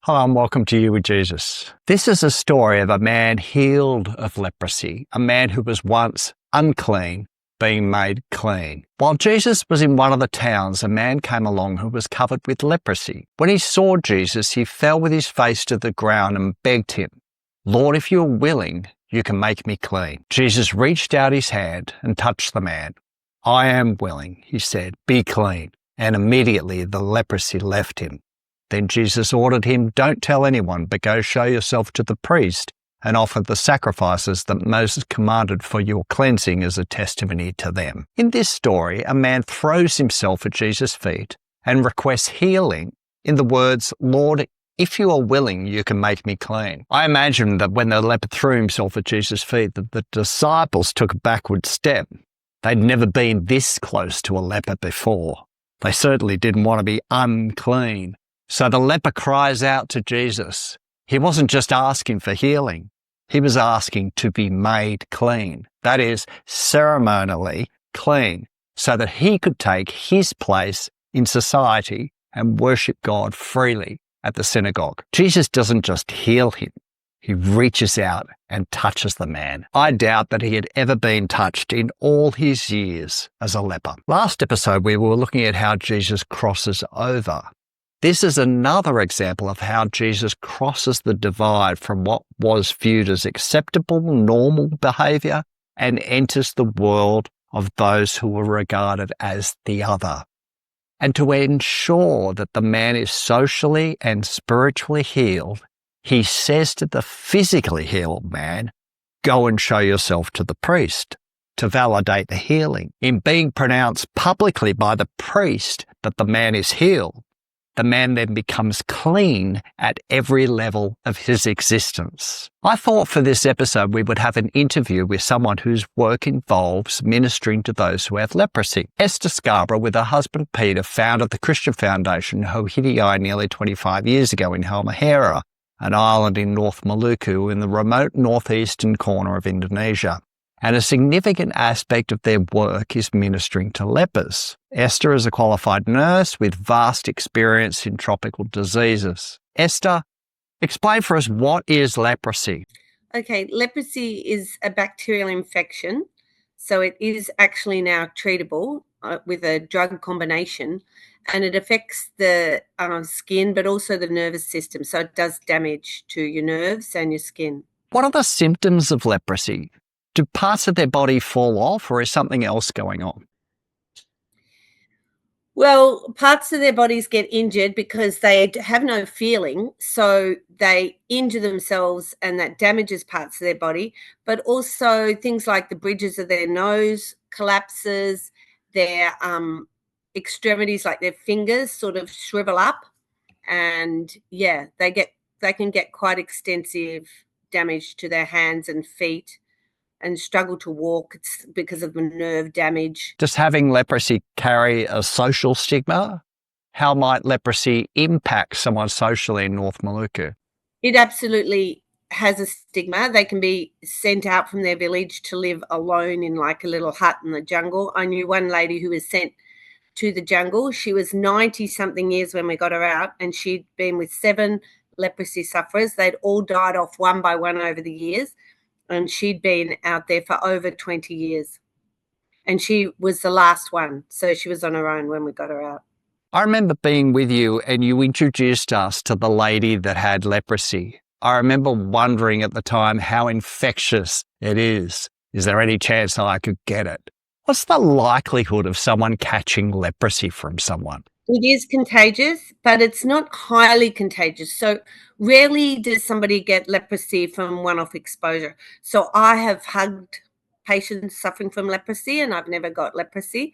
Hello and welcome to You with Jesus. This is a story of a man healed of leprosy, a man who was once unclean being made clean. While Jesus was in one of the towns, a man came along who was covered with leprosy. When he saw Jesus, he fell with his face to the ground and begged him, "Lord, if you are willing, you can make me clean." Jesus reached out his hand and touched the man. "I am willing," he said, "be clean." And immediately the leprosy left him. Then Jesus ordered him, "Don't tell anyone, but go show yourself to the priest and offer the sacrifices that Moses commanded for your cleansing as a testimony to them." In this story, a man throws himself at Jesus' feet and requests healing in the words, "Lord, if you are willing, you can make me clean." I imagine that when the leper threw himself at Jesus' feet, that the disciples took a backward step. They'd never been this close to a leper before. They certainly didn't want to be unclean. So the leper cries out to Jesus. He wasn't just asking for healing. He was asking to be made clean. That is, ceremonially clean, so that he could take his place in society and worship God freely at the synagogue. Jesus doesn't just heal him. He reaches out and touches the man. I doubt that he had ever been touched in all his years as a leper. Last episode, we were looking at how Jesus crosses over. This is another example of how Jesus crosses the divide from what was viewed as acceptable, normal behaviour and enters the world of those who were regarded as the other. And to ensure that the man is socially and spiritually healed, he says to the physically healed man, "Go and show yourself to the priest," to validate the healing. In being pronounced publicly by the priest that the man is healed, the man then becomes clean at every level of his existence. I thought for this episode we would have an interview with someone whose work involves ministering to those who have leprosy. Esther Scarborough, with her husband Peter, founded the Christian Foundation Hohidii nearly 25 years ago in Halmahera, an island in North Maluku in the remote northeastern corner of Indonesia. And a significant aspect of their work is ministering to lepers. Esther is a qualified nurse with vast experience in tropical diseases. Esther, explain for us, what is leprosy? Okay, leprosy is a bacterial infection, so it is actually now treatable with a drug combination, and it affects the skin but also the nervous system, so it does damage to your nerves and your skin. What are the symptoms of leprosy? Do parts of their body fall off, or is something else going on? Well, parts of their bodies get injured because they have no feeling, so they injure themselves and that damages parts of their body, but also things like the bridges of their nose collapses, their extremities like their fingers sort of shrivel up, and they can get quite extensive damage to their hands and feet and struggle to walk. It's because of the nerve damage. Does having leprosy carry a social stigma? How might leprosy impact someone socially in North Maluku? It absolutely has a stigma. They can be sent out from their village to live alone in like a little hut in the jungle. I knew one lady who was sent to the jungle. She was 90-something years when we got her out, and she'd been with 7 leprosy sufferers. They'd all died off one by one over the years, and she'd been out there for over 20 years. And she was the last one, so she was on her own when we got her out. I remember being with you and you introduced us to the lady that had leprosy. I remember wondering at the time how infectious it is. Is there any chance I could get it? What's the likelihood of someone catching leprosy from someone? It is contagious, but it's not highly contagious. So rarely does somebody get leprosy from one-off exposure. So I have hugged patients suffering from leprosy, and I've never got leprosy.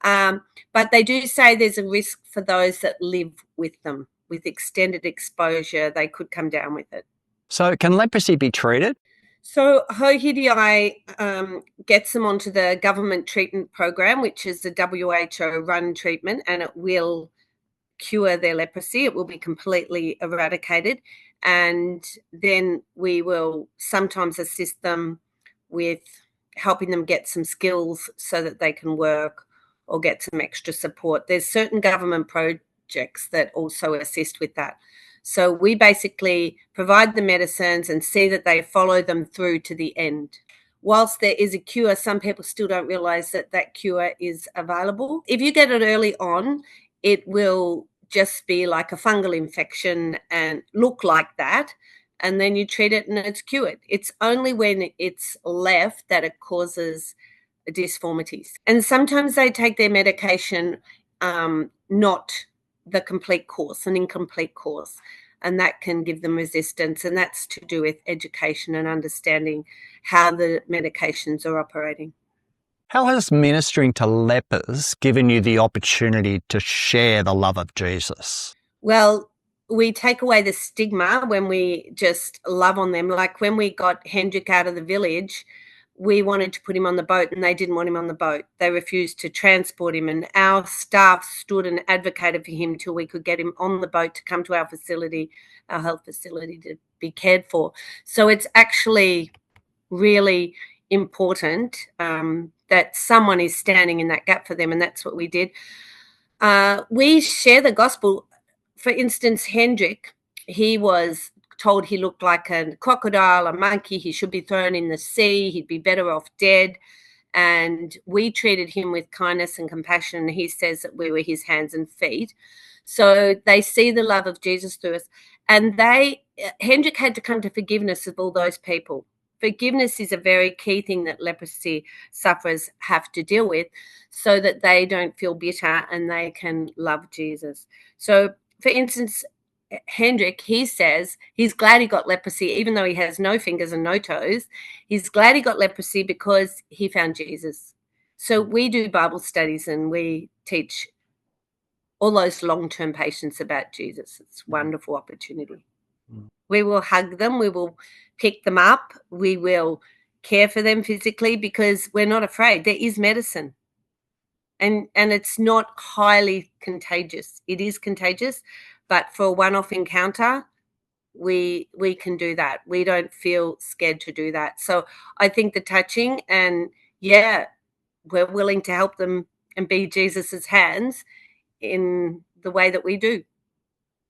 But they do say there's a risk for those that live with them. With extended exposure, they could come down with it. So can leprosy be treated? So Hohidii gets them onto the government treatment program, which is the WHO-run treatment, and it will cure their leprosy. It will be completely eradicated. And then we will sometimes assist them with helping them get some skills so that they can work or get some extra support. There's certain government projects that also assist with that. So we basically provide the medicines and see that they follow them through to the end. Whilst there is a cure, some people still don't realize that that cure is available. If you get it early on, it will just be like a fungal infection and look like that. And then you treat it and it's cured. It's only when it's left that it causes disformities. And sometimes they take their medication, not the complete course, an incomplete course, and that can give them resistance. And that's to do with education and understanding how the medications are operating. How has ministering to lepers given you the opportunity to share the love of Jesus? Well, we take away the stigma when we just love on them. Like when we got Hendrik out of the village, we wanted to put him on the boat and they didn't want him on the boat. They refused to transport him, and our staff stood and advocated for him till we could get him on the boat to come to our facility, our health facility, to be cared for. So it's actually really important that someone is standing in that gap for them, and that's what we did. We share the gospel. For instance, Hendrik, he was told he looked like a crocodile, a monkey, he should be thrown in the sea, he'd be better off dead. And we treated him with kindness and compassion. And he says that we were his hands and feet. So they see the love of Jesus through us. And Hendrik had to come to forgiveness of all those people. Forgiveness is a very key thing that leprosy sufferers have to deal with so that they don't feel bitter and they can love Jesus. So, for instance, Hendrik, he says he's glad he got leprosy, even though he has no fingers and no toes. He's glad he got leprosy because he found Jesus. So we do Bible studies and we teach all those long-term patients about Jesus. It's a wonderful opportunity. We will hug them. We will pick them up. We will care for them physically because we're not afraid. There is medicine. And it's not highly contagious. It is contagious, but for a one-off encounter, we can do that. We don't feel scared to do that. So I think the touching and, yeah, we're willing to help them and be Jesus's hands in the way that we do.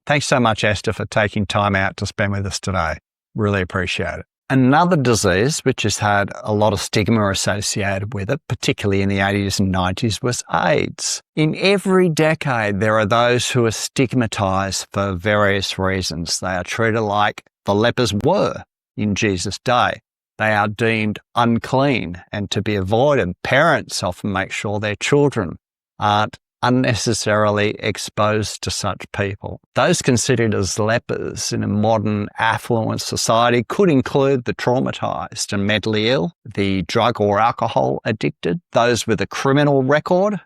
Thanks so much, Esther, for taking time out to spend with us today. Really appreciate it. Another disease which has had a lot of stigma associated with it, particularly in the 80s and 90s, was AIDS. In every decade, there are those who are stigmatized for various reasons. They are treated like the lepers were in Jesus' day. They are deemed unclean and to be avoided. Parents often make sure their children aren't unnecessarily exposed to such people. Those considered as lepers in a modern affluent society could include the traumatized and mentally ill, the drug or alcohol addicted, those with a criminal record,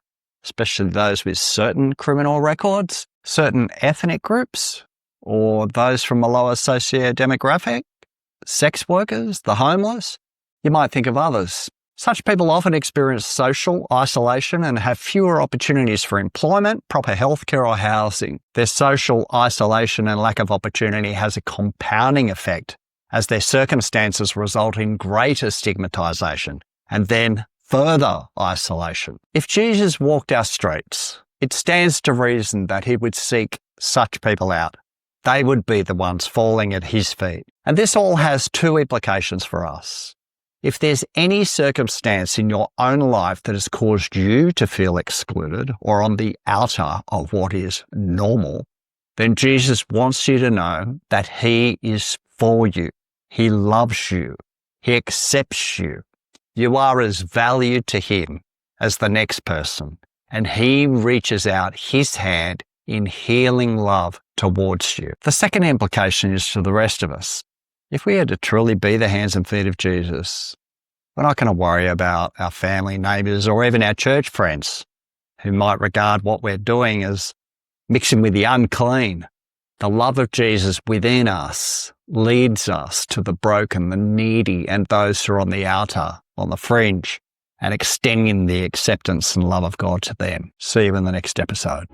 especially those with certain criminal records, certain ethnic groups, or those from a lower socio-demographic, sex workers, the homeless. You might think of others. Such people often experience social isolation and have fewer opportunities for employment, proper healthcare or housing. Their social isolation and lack of opportunity has a compounding effect as their circumstances result in greater stigmatization and then further isolation. If Jesus walked our streets, it stands to reason that he would seek such people out. They would be the ones falling at his feet. And this all has two implications for us. If there's any circumstance in your own life that has caused you to feel excluded or on the outer of what is normal, then Jesus wants you to know that he is for you. He loves you. He accepts you. You are as valued to him as the next person, and he reaches out his hand in healing love towards you. The second implication is to the rest of us. If we are to truly be the hands and feet of Jesus, we're not going to worry about our family, neighbours, or even our church friends who might regard what we're doing as mixing with the unclean. The love of Jesus within us leads us to the broken, the needy, and those who are on the outer, on the fringe, and extending the acceptance and love of God to them. See you in the next episode.